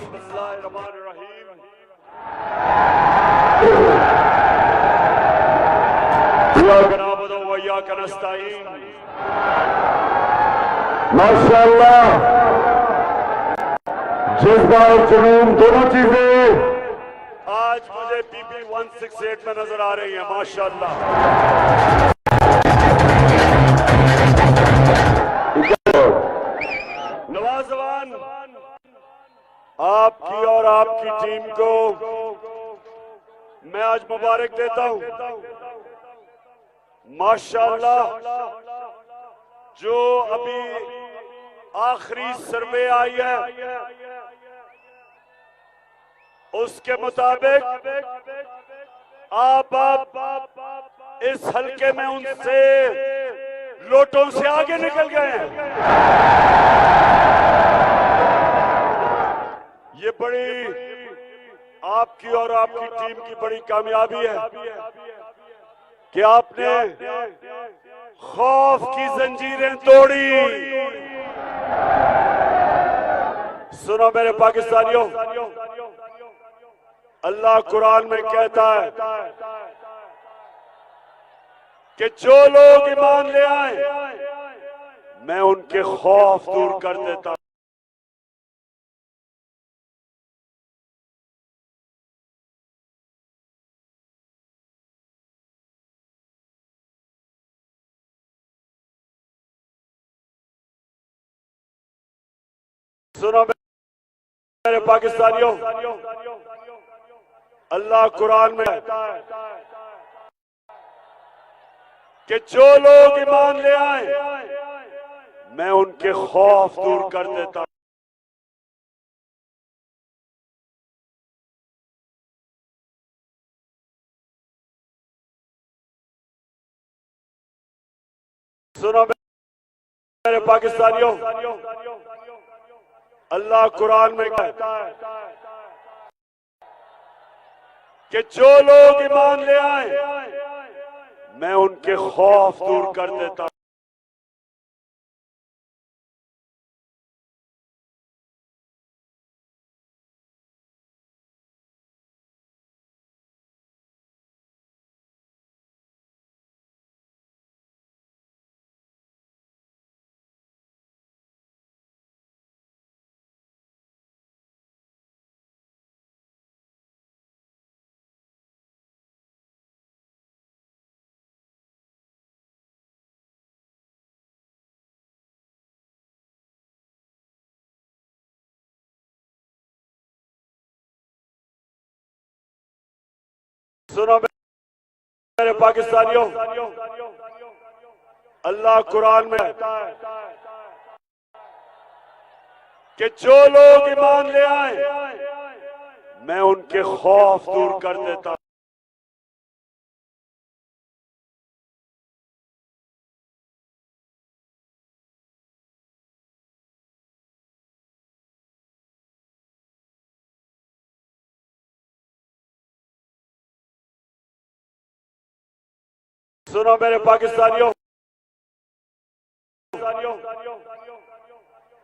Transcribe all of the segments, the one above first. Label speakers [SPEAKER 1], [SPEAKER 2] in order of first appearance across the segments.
[SPEAKER 1] बिस्मिल्लाहिर्रहमानिर्रहीम। इय्याका नअबुदु व इय्याका नस्तईन।
[SPEAKER 2] माशाअल्लाह, जज्बा और जुनून दोनों चीजें
[SPEAKER 1] आज मुझे पीपी 168 में नजर आ रही है। माशाअल्लाह। नवाजवान, आपकी और आपकी टीम को मैं आज मुबारक देता हूं। माशाअल्लाह, जो अभी आखिरी सर्वे आई है उसके मुताबिक आप इस हलके में उनसे लोटों से आगे निकल गए हैं। ये बड़ी आपकी और आपकी टीम की बड़ी कामयाबी है कि आपने खौफ की जंजीरें तोड़ी। सुनो मेरे पाकिस्तानियों, अल्लाह कुरान में कहता है कि जो लोग ईमान ले आए मैं उनके खौफ दूर कर देता हूं। सुनो मेरे पाकिस्तानियों, अल्लाह कुरान में कहता है कि जो लोग ईमान ले आए मैं उनके खौफ दूर कर देता हूं। सुनो मेरे पाकिस्तानियों, अल्लाह कुरान में कहता है कि जो लोग ईमान ले आए मैं उनके खौफ दूर कर देता हूं। सुनो मेरे पाकिस्तानियों, अल्लाह कुरान में कहता है कि जो लोग ईमान ले आए मैं उनके खौफ दूर कर देता हूं। सुनो मेरे पाकिस्तानियों,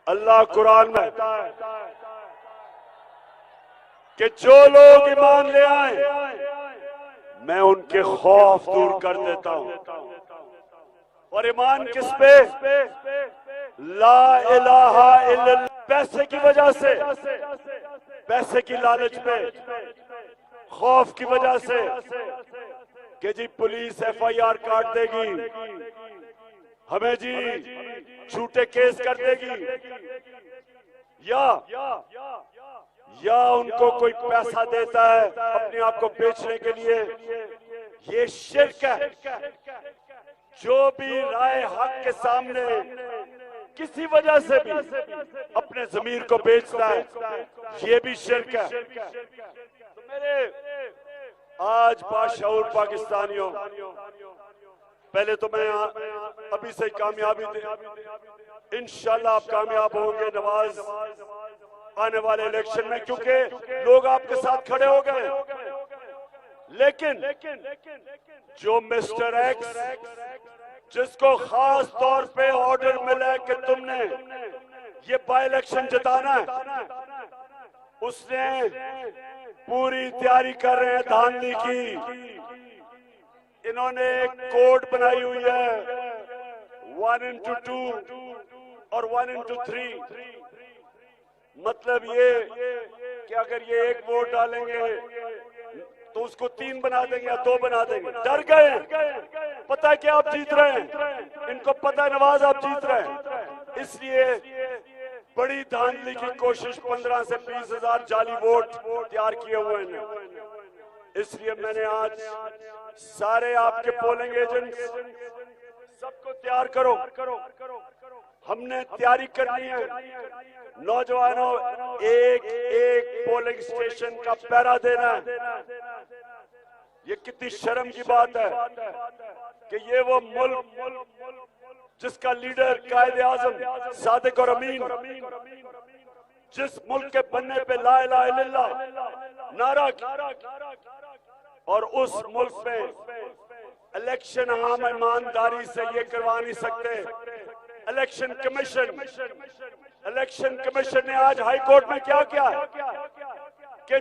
[SPEAKER 1] अल्लाह कुरान में कहता है कि जो लोग ईमान ले आए मैं उनके खौफ दूर कर देता हूं। और ईमान किस पे? ला इलाहा इल्लल्लाह। पैसे की वजह से, पैसे की लालच पे, खौफ की वजह से कि जी पुलिस एफआईआर काट देगी, हमें जी झूठे केस कर देगी, या उनको कोई पैसा देता है अपने आप को बेचने के लिए, ये शिर्क है। जो भी राय हक के सामने किसी वजह से भी अपने जमीर को बेचता है, ये भी शिर्क है। तो मेरे आज बाशऊर पाकिस्तानियों, पहले तो मैं अभी से कामयाबी दे, इंशाल्लाह आप कामयाब होंगे नवाज आने वाले इलेक्शन में, क्योंकि लोग आपके साथ खड़े हो गए। लेकिन जो मिस्टर एक्स, जिसको खास तौर पे ऑर्डर मिला है कि तुमने ये बाई इलेक्शन जिताना है, उसने पूरी तैयारी कर रहे हैं धांधली की। इन्होंने एक कोड बनाई हुई है 1x2 और 1x3। मतलब ये कि अगर ये एक वोट डालेंगे तो उसको 3 बना देंगे या 2 बना देंगे। डर गए, पता है कि आप जीत रहे हैं, इनको पता है नवाज आप जीत रहे हैं, इसलिए बड़ी धांधली की कोशिश 15 से 20 हजार जाली वोट तैयार किए हुए हैं। इसलिए मैंने आज सारे आपके पोलिंग एजेंट सबको तैयार करो, हमने तैयारी करनी है। नौजवानों, एक एक पोलिंग स्टेशन का पहरा देना है। ये कितनी शर्म की बात है कि ये वो मुल्क जिसका लीडर कायदे आजम सादिक और अमीन, जिस मुल्क के बनने पे ला इलाहा इल्लल्लाह नारा, और उस मुल्क में इलेक्शन हम ईमानदारी से ये करवा नहीं सकते। इलेक्शन कमीशन ने आज हाई कोर्ट में क्या किया कि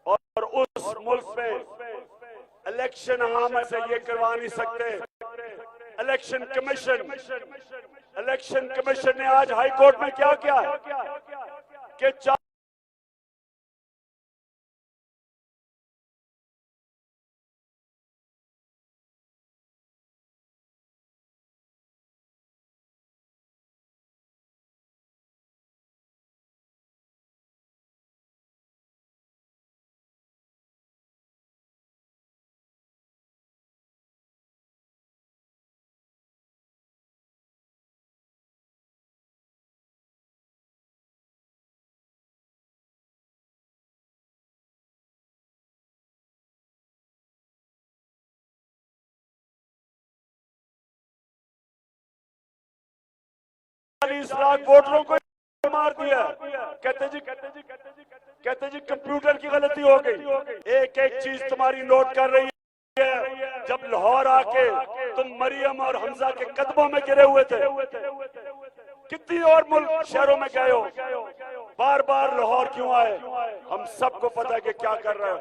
[SPEAKER 1] और उस मुल्क में इलेक्शन हम से ये करवा नहीं सकते। इलेक्शन कमीशन ने आज हाई कोर्ट में क्या किया कि लाख वोटरों को मार दिया। कहते जी कंप्यूटर की गलती हो गई। एक एक चीज तुम्हारी नोट कर रही है। जब लाहौर आके तुम मरियम और हमजा के कदमों में गिरे हुए थे, कितनी और मुल्क शहरों में गए हो, बार बार लाहौर क्यों आए? हम सबको पता है कि क्या कर रहे हो।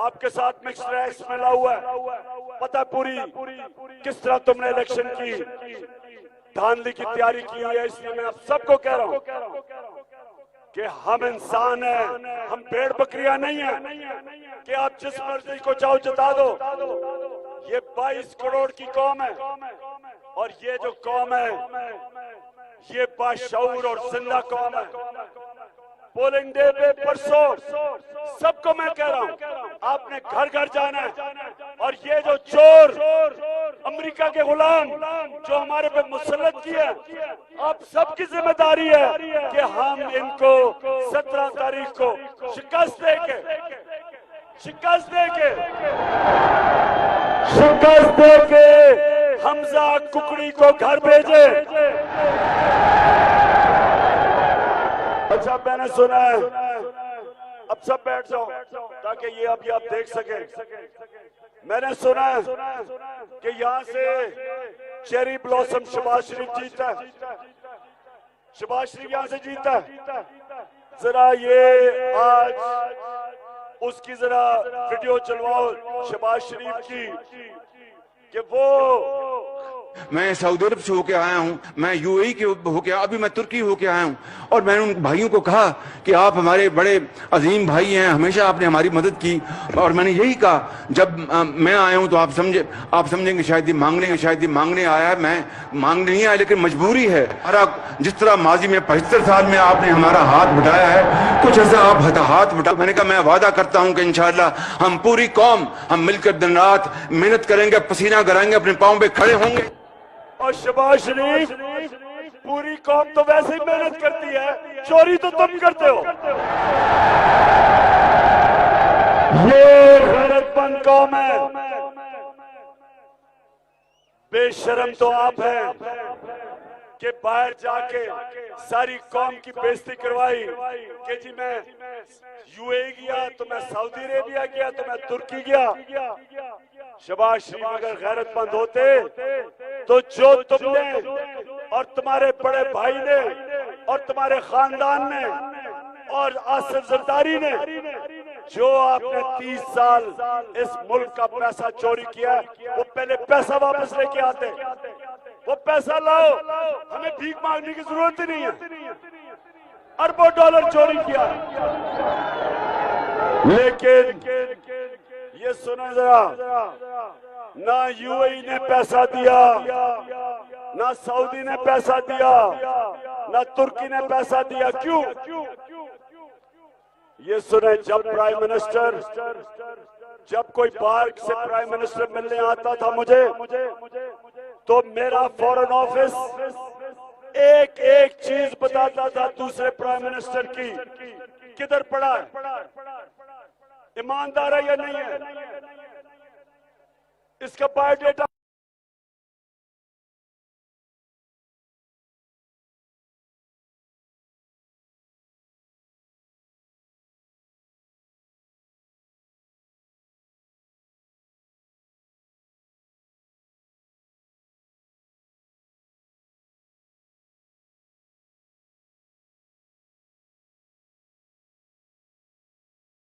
[SPEAKER 1] आपके साथ मिक्स रैक्स मिला हुआ है, पता पूरी किस तरह तुमने इलेक्शन की धांधली की तैयारी की हुई है। इसलिए मैं आप सबको कह रहा हूं कि हम इंसान हैं, हम भेड़ बकरियां नहीं हैं कि आप जिस मर्जी को चाहो जता दो। ये 22 करोड़ की कौम है और ये जो कौम है ये बाशऊर और जिंदा कौम है। पोलिंग डे पे परसों सबको मैं कह रहा हूं आपने घर घर जाना है और ये जो चोर अमेरिका के गुलाम जो हमारे पे मुसल्लत किए, आप सबकी जिम्मेदारी है कि हम इनको 17 तारीख को शिकस्त देके हमजा कुकड़ी को घर भेजे। अच्छा, मैंने सुना है, अब सब बैठ जाओ ताकि ये अभी आप देख सकें। मैंने सुना है कि यहाँ से चेरी ब्लॉसम शहबाज शरीफ जीता है, शहबाज शरीफ यहाँ से जीता है। जरा ये आज उसकी जरा वीडियो चलवाओ शहबाज शरीफ की कि वो
[SPEAKER 3] मैं सऊदी अरब से होके आया हूँ, मैं यूएई के होके, अभी मैं तुर्की होके आया हूँ। और मैंने उन भाइयों को कहा कि आप हमारे बड़े अजीम भाई हैं, हमेशा आपने हमारी मदद की। और मैंने यही कहा, जब मैं आया हूँ तो आप समझेंगे शायद ये मांगने आया है। मैं मांगने नहीं आया, लेकिन मजबूरी है। जिस तरह माजी में 75 साल में आपने हमारा हाथ बटाया है, कुछ ऐसा आप हाथ बटा। मैंने कहा मैं वादा करता हूँ कि इंशाअल्लाह हम पूरी कौम हम मिलकर दिन रात मेहनत करेंगे, पसीना कराएंगे, अपने पाँव पे खड़े होंगे।
[SPEAKER 1] और शहबाज शरीफ, पूरी कौम तो वैसे ही मेहनत करती है, चोरी तो तुम करते हो। ये गैरतमंद कौम है, बेशरम तो आप हैं कि बाहर जाके सारी कौम की बेइज्जती करवाई कि जी मैं यूएई गया तो मैं सऊदी अरेबिया गया तो मैं तुर्की गया। शहबाज शरीफ अगर गैरतमंद होते तो जो तुमने और तुम्हारे बड़े भाई ने और तुम्हारे खानदान ने और आसिफ जरदारी ने जो आपने 30 साल इस मुल्क का पैसा चोरी किया, वो पहले पैसा वापस लेके आते। वो पैसा लाओ, हमें भीख मांगने की जरूरत ही नहीं है। अरबों डॉलर चोरी किया, लेकिन ये सुनो जरा, ना यूएई ने पैसा दिया, ना सऊदी ने पैसा दिया, ना तुर्की ने पैसा दिया। क्यों? ये सुने, जब प्राइम मिनिस्टर, जब कोई बाहर से प्राइम मिनिस्टर मिलने आता था मुझे, तो मेरा फॉरेन ऑफिस एक एक चीज बताता था दूसरे प्राइम मिनिस्टर की, किधर पड़ा है, ईमानदार है या नहीं है, इसका बायोडेटा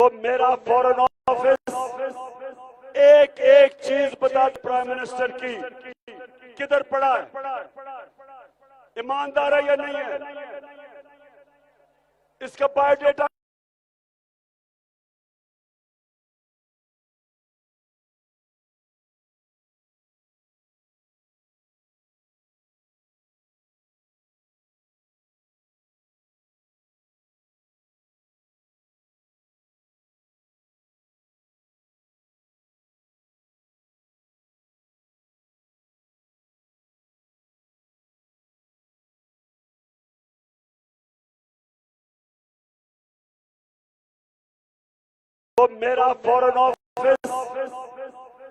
[SPEAKER 1] तो मेरा फॉरेन ऑफिस एक एक चीज बता प्राइम मिनिस्टर की, किधर पड़ा है, ईमानदार है या नहीं है, इसका बायोडेटा तो मेरा फॉरेन ऑफिस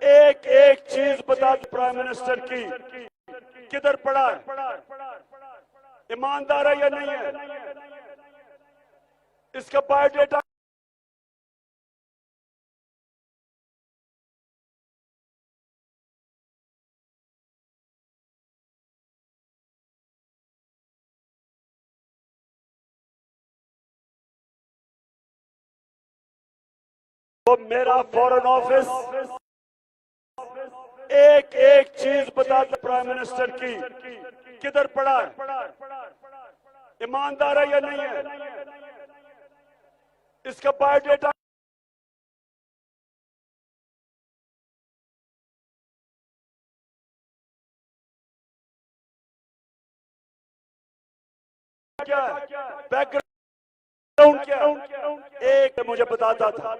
[SPEAKER 1] एक एक चीज बता प्राइम मिनिस्टर की, किधर पड़ा है, ईमानदार है या नहीं है, इसका बायोडेटा तो मेरा फॉरेन ऑफिस एक एक चीज बता प्राइम मिनिस्टर की, किधर पड़ा है, ईमानदार है या नहीं है, इसका बायोडेटा क्या है, बैकग्राउंड क्या, एक मुझे बताता था।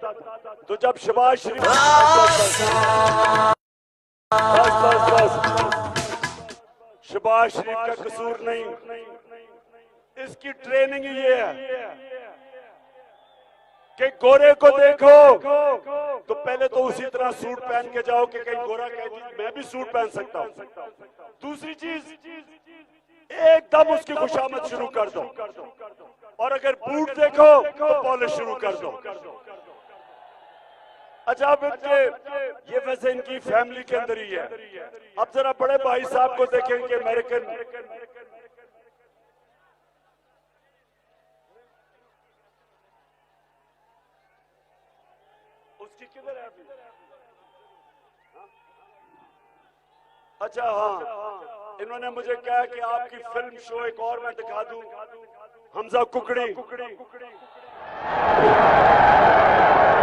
[SPEAKER 1] तो जब शहबाज शरीफ, शहबाज शरीफ का कसूर नहीं, इसकी ट्रेनिंग ये है कि गोरे को देखो तो पहले तो उसी तरह सूट पहन के जाओ कि कहीं गोरा कहे मैं भी सूट पहन सकता हूं। दूसरी चीज, एकदम उसकी खुशामद शुरू कर दो, और अगर बूट देखो तो पॉलिश शुरू कर दो। अच्छा, अब ये वैसे इनकी फैमिली के अंदर ही है। अब जरा बड़े भाई साहब को देखेंगे, अमेरिकन, उसकी किधर है अभी? अच्छा हाँ, इन्होंने मुझे कहा कि आपकी फिल्म शो एक और मैं दिखा दूं, हमजा कुकड़ी।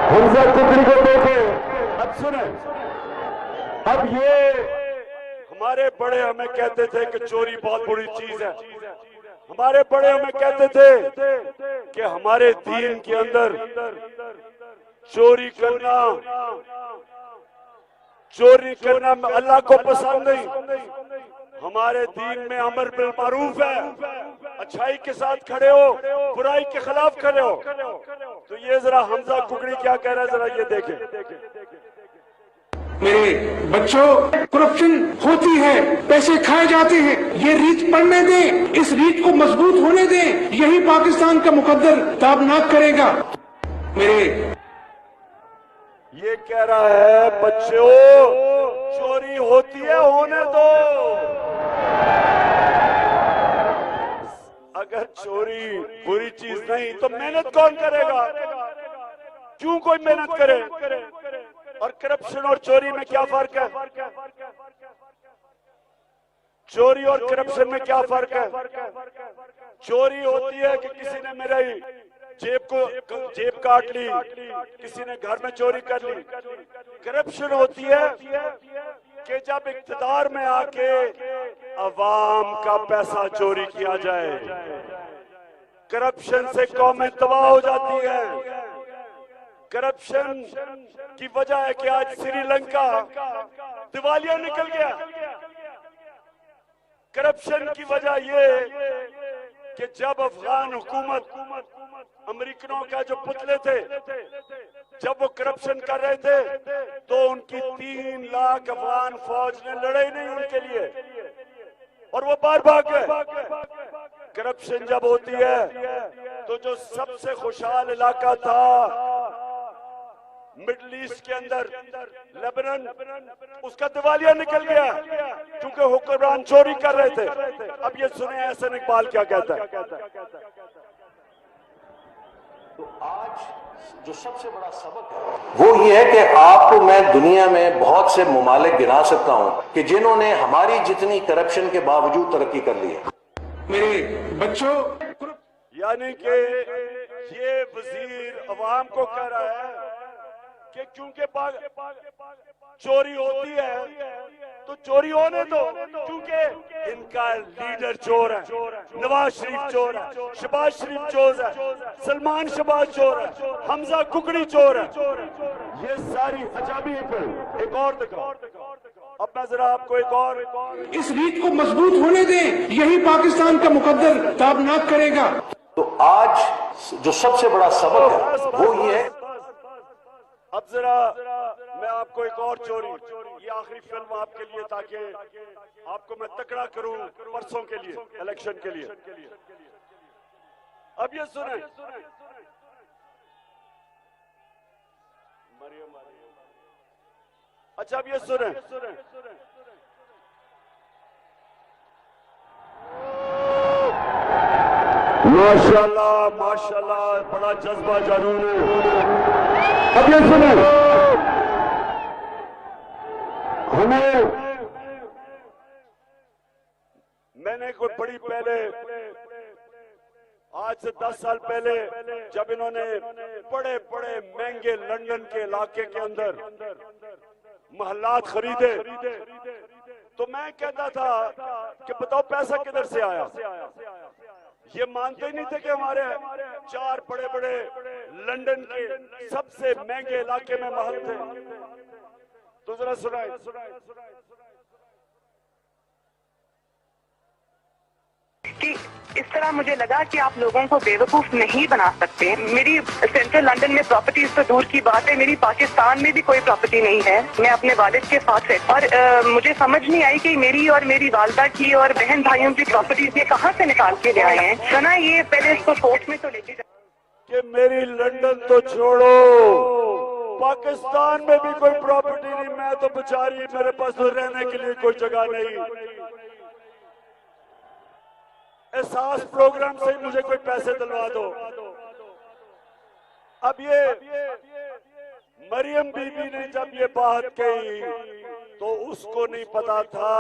[SPEAKER 2] हमजा कुकड़ी को देखो।
[SPEAKER 1] अब सुने, अब ये हमारे बड़े हमें कहते थे कि चोरी बहुत बुरी चीज है। हमारे बड़े हमें कहते थे कि हमारे दीन के अंदर चोरी करना अल्लाह को पसंद नहीं। हमारे दीन में अमर बिल मारूफ है, अच्छाई के साथ खड़े हो, बुराई के खिलाफ खड़े हो। तो ये जरा हमजा कुकड़ी क्या कह रहा है, जरा ये देखें।
[SPEAKER 4] मेरे बच्चों, करप्शन होती है, पैसे खाए जाते हैं, ये रीत पढ़ने दें, इस रीत को मजबूत होने दें, यही पाकिस्तान का मुकद्दर ताबनाक करेगा। मेरे
[SPEAKER 1] ये कह रहा है बच्चों, चोरी होती है, होने दो। अगर चोरी बुरी चीज नहीं तो मेहनत कौन करेगा? क्यों कोई मेहनत करे? और करप्शन और चोरी में क्या फर्क है? चोरी और करप्शन में क्या फर्क है? चोरी होती है कि किसी ने मेरी जेब काट ली, किसी ने घर में चोरी कर ली। करप्शन होती है कि जब इख्तिदार में आके अवाम का पैसा चोरी किया जाए। करप्शन से कौमें तबाह हो जाती है। करप्शन की वजह है कि आज श्रीलंका दिवालिया निकल गया। करप्शन की वजह ये कि जब अफगान हुकूमत अमेरिकनों का जो पुतले थे, जब वो करप्शन कर रहे थे तो उनकी 3 लाख अफगान फौज ने लड़ाई नहीं उनके लिए और वो बाहर भाग गए। करप्शन जब होती है तो जो सबसे खुशहाल इलाका था मिडल ईस्ट के अंदर, लेबनान, उसका दिवालिया निकल गया क्योंकि हुक्मरान चोरी कर रहे थे। अब ये सुने एहसन इकबाल क्या कहता है।
[SPEAKER 5] तो आज जो सबसे बड़ा सबक है वो ये है कि आपको मैं दुनिया में बहुत से ममालिक गिना सकता हूं कि जिन्होंने हमारी जितनी करप्शन के बावजूद तरक्की कर ली है।
[SPEAKER 4] मेरे बच्चों,
[SPEAKER 1] यानी कि ये वजीर अवाम को कह रहा है कि क्योंकि चोरी होती है तो चोरी होने दो, क्योंकि इनका लीडर चोर है, नवाज शरीफ चोर है, शहबाज शरीफ चोर है, सलमान शहबाज चोर है, हमजा कुकड़ी चोर है। ये सारी अजाबी एक और दिखाओ। अब मैं जरा आपको एक और
[SPEAKER 4] इस रीत को मजबूत होने दें, यही पाकिस्तान का मुकद्दर ताबनाक करेगा।
[SPEAKER 5] तो आज जो सबसे बड़ा सबक है वो ये है।
[SPEAKER 1] अब जरा मैं आपको एक और चोरी, ये आखिरी फिल्म आपके लिए ताकि आपको मैं तकड़ा करूं परसों के लिए, इलेक्शन के लिए। अब ये सुने, अच्छा अब ये सुने, माशाल्लाह माशाल्लाह, बड़ा जज्बा जरूर है।
[SPEAKER 2] अब ये सुनो, हमें
[SPEAKER 1] मैंने कोई बड़ी पहले, आज से 10 साल पहले, जब इन्होंने बड़े बड़े महंगे लंदन के इलाके के अंदर महल्लात खरीदे तो मैं कहता था कि बताओ पैसा किधर से आया। ये मानते ही नहीं थे कि हमारे 4 बड़े बड़े लंदन के सबसे महंगे इलाके में महल थे। तो जरा सुनाए,
[SPEAKER 6] कि इस तरह मुझे लगा कि आप लोगों को बेवकूफ नहीं बना सकते। मेरी सेंट्रल लंदन में प्रॉपर्टीज तो दूर की बात है, मेरी पाकिस्तान में भी कोई प्रॉपर्टी नहीं है। मैं अपने वालिद के साथ है और मुझे समझ नहीं आई कि मेरी और मेरी वालदा की और बहन भाइयों की प्रॉपर्टीज ये कहाँ से निकाल के ले आए हैं। सुना ये पहले इसको कोर्ट में तो लेके जाए
[SPEAKER 1] कि मेरी लंदन तो छोड़ो, पाकिस्तान में भी कोई प्रॉपर्टी नहीं। मैं तो बेचारी, मेरे पास तो रहने के लिए कोई जगह नहीं। एहसास प्रोग्राम से मुझे कोई पैसे दिलवा दो। अब ये मरियम बीबी ने जब ये बात कही तो उसको नहीं पता था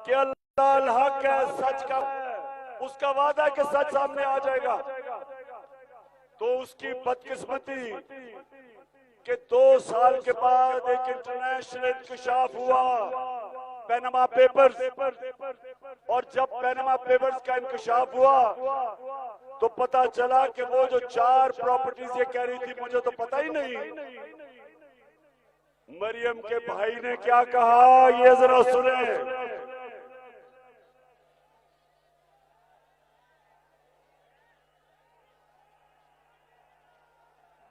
[SPEAKER 1] कि अल्लाह हक है, सच का उसका वादा है कि सच सामने आ जाएगा। तो उसकी बदकिस्मती कि 2 साल के बाद एक इंटरनेशनल इंकशाफ हुआ, पैनामा पेपर्स, और जब पैनामा पेपर्स का इंकशाफ हुआ तो पता चला कि वो जो 4 प्रॉपर्टीज ये कह रही थी मुझे तो पता ही नहीं। मरियम के भाई ने क्या कहा ये जरा सुने।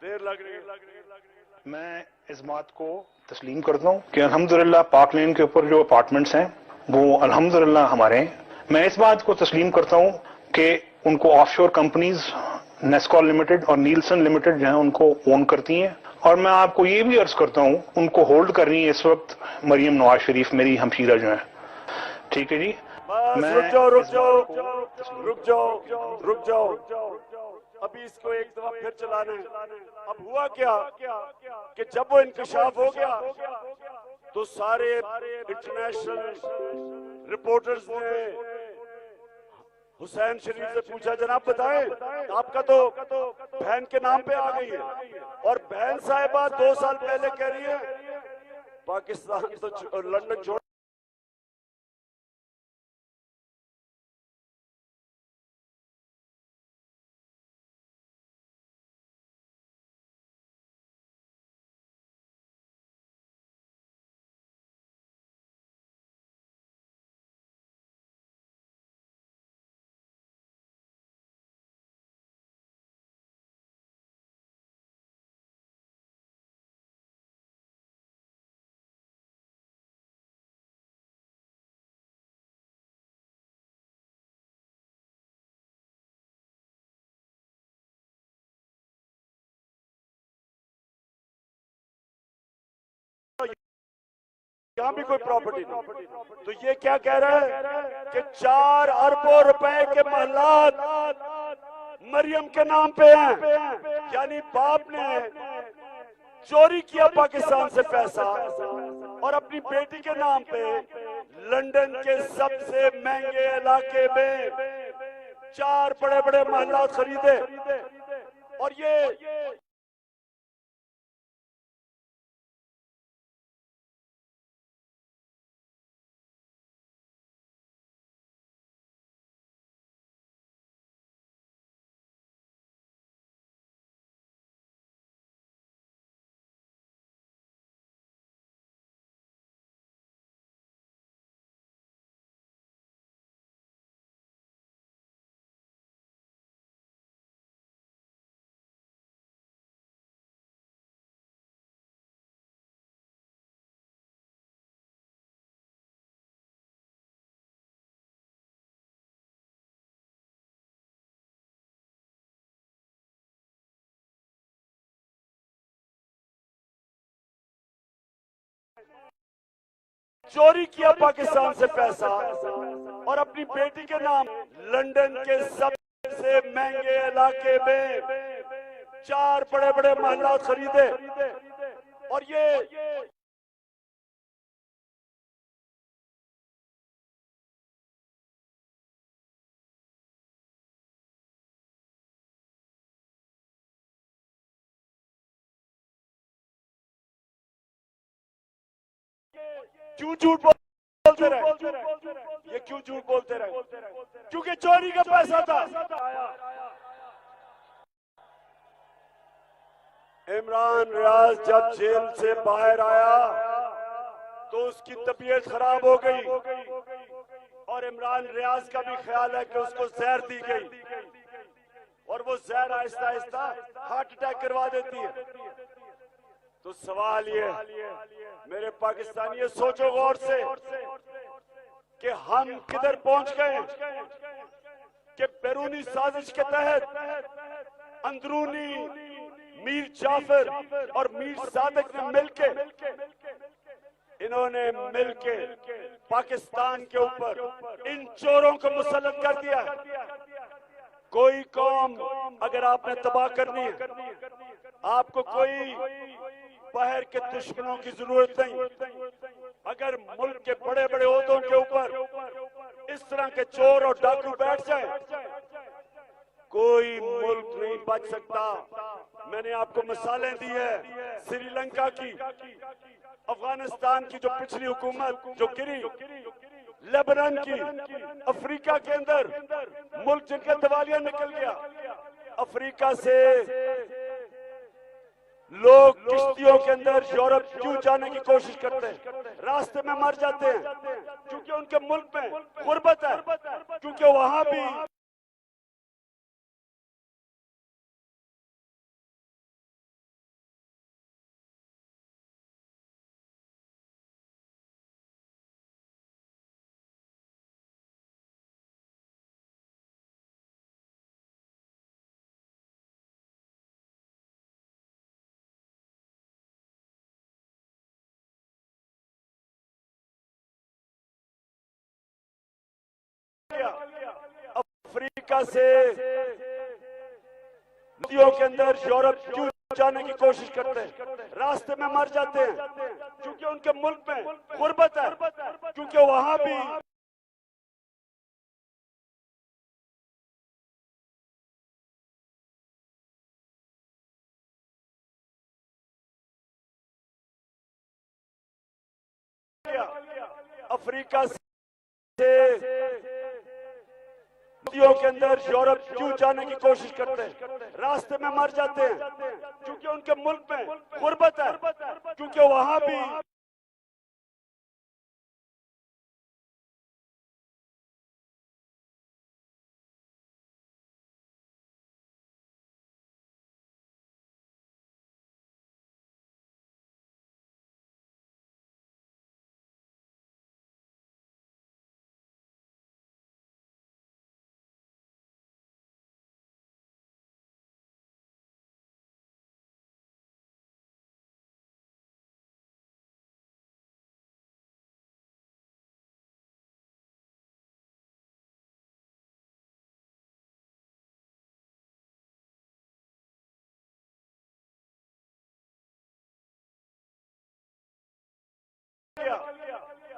[SPEAKER 1] देर लग रही है।
[SPEAKER 7] मैं इस बात को तस्लीम करता हूँ कि अल्हम्दुलिल्लाह पाक लेन के ऊपर जो अपार्टमेंट्स हैं वो अल्हम्दुलिल्लाह हमारे हैं। मैं इस बात को तस्लीम करता हूँ कि उनको ऑफशोर कंपनीज नेस्कॉल लिमिटेड और नीलसन लिमिटेड जो है उनको ओन करती हैं। और मैं आपको ये भी अर्ज करता हूँ उनको होल्ड कर रही है इस वक्त मरियम नवाज शरीफ, मेरी हमशीरा जो है। ठीक है जी।
[SPEAKER 1] रुक जाओ रुक जाओ रुक जाओ रुक जाओ। अभी इसको एक दफा फिर चलाना है। अब हुआ क्या कि जब वो इंकशाफ हो गया तो सारे इंटरनेशनल रिपोर्टर्स ने हुसैन शरीफ से पूछा, जनाब बताएं आपका तो बहन के नाम पे आ गई है, और बहन साहिबा 2 साल पहले कह रही है पाकिस्तान तो लंदन छोड़। यहाँ भी कोई प्रॉपर्टी नहीं। तो ये क्या कह रहा है कि 4 अरबों रुपए के महलात मरियम के नाम पे हैं, यानी बाप ने चोरी किया पाकिस्तान से पैसा और अपनी बेटी के नाम पे लंदन के सबसे महंगे इलाके में 4 बड़े बड़े महलात खरीदे। और ये चोरी किया पाकिस्तान से पैसा और अपनी बेटी के नाम लंदन के सबसे महंगे इलाके में 4 बड़े बड़े महलात खरीदे। और ये क्यों झूठ बोलते रहे? ये क्यों झूठ बोलते रहे? क्योंकि चोरी का पैसा था। इमरान रियाज जब जेल से बाहर आया तो उसकी तबीयत खराब हो गई और इमरान रियाज का भी ख्याल है कि उसको जहर दी गई और वो जहर आहिस्ता आहिस्ता हार्ट अटैक करवा देती है। तो सवाल ये मेरे पाकिस्तानी सोचो गौर से कि हम किधर पहुंच गए कि बैरूनी साजिश के तहत अंदरूनी मीर जाफर और मीर सादिक ने मिलके इन्होंने मिलके पाकिस्तान के ऊपर इन चोरों को मुसल्लत कर दिया। कोई कौम अगर आपने तबाह करनी है, आपको कोई बाहर के दुश्मनों की जरूरत नहीं। अगर मुल्क के बड़े बड़े ओहदों के ऊपर इस तरह के चोर और डाकू बैठ जाए, कोई मुल्क नहीं बच सकता। मैंने आपको मिसालें दी है श्रीलंका की, अफगानिस्तान की जो पिछली हुकूमत जो गिरी, लेबनान की, अफ्रीका के अंदर मुल्क जिनका दिवालिया निकल गया। अफ्रीका से लोग किश्तियों के अंदर यूरोप क्यों जाने की कोशिश करते हैं? रास्ते में मर जाते हैं क्योंकि उनके मुल्क में गुर्बत है, क्योंकि वहां भी अफ्रीका से नदियों के अंदर यूरोप क्यों जाने की कोशिश करते हैं, रास्ते में मर जाते हैं, क्योंकि उनके मुल्क में गुर्बत है, क्योंकि वहां भी अफ्रीका से नदियों के अंदर यूरोप क्यों जाने की कोशिश करते हैं, रास्ते में मर जाते हैं, क्योंकि उनके मुल्क में गुर्बत है, क्योंकि वहां भी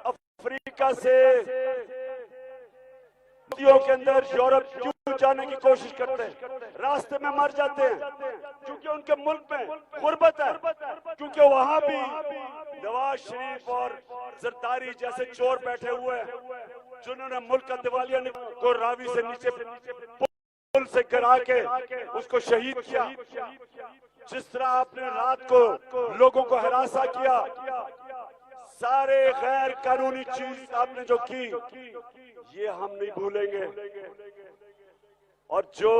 [SPEAKER 1] अफ्रीका से नदियों के अंदर यूरोप क्यों जाने की कोशिश करते हैं, रास्ते में मर जाते हैं, क्योंकि उनके मुल्क में गुर्बत है, क्योंकि वहां भी नवाज शरीफ और जरदारी जैसे चोर बैठे हुए हैं, जिन्होंने मुल्क का दिवालिया को रावी से नीचे पुल से गिरा के उसको शहीद किया। जिस तरह आपने रात को लोगों को हरासा किया, सारे गैर कानूनी चीज आपने जो की, ये हम नहीं भूलेंगे। और जो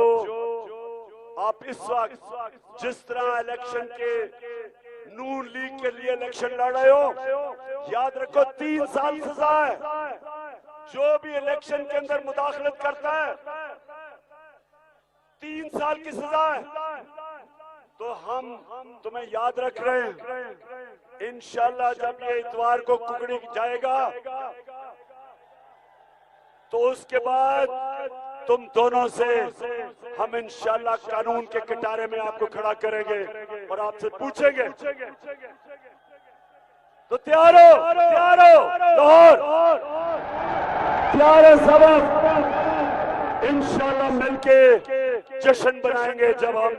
[SPEAKER 1] आप इस वक्त जिस तरह इलेक्शन के नून लीग के लिए इलेक्शन लड़ रहे हो, याद रखो 3 साल सजा है। जो भी इलेक्शन के अंदर मुदाखलत करता है 3 साल की सजा है। तो हम तुम्हें याद रख रहे हैं, इंशाल्लाह जब ये इतवार को कुकड़ी जाएगा तो उसके बाद तुम दोनों से हम इंशाल्लाह कानून के कटारे में आपको खड़ा करेंगे और आपसे पूछेंगे। तो तैयार हो लाहौर, तैयार है सबक, इंशाल्लाह मिलके जश्न बनाएंगे जब हम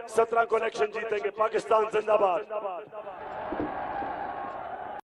[SPEAKER 1] 17 को इलेक्शन जीतेंगे। पाकिस्तान जिंदाबाद।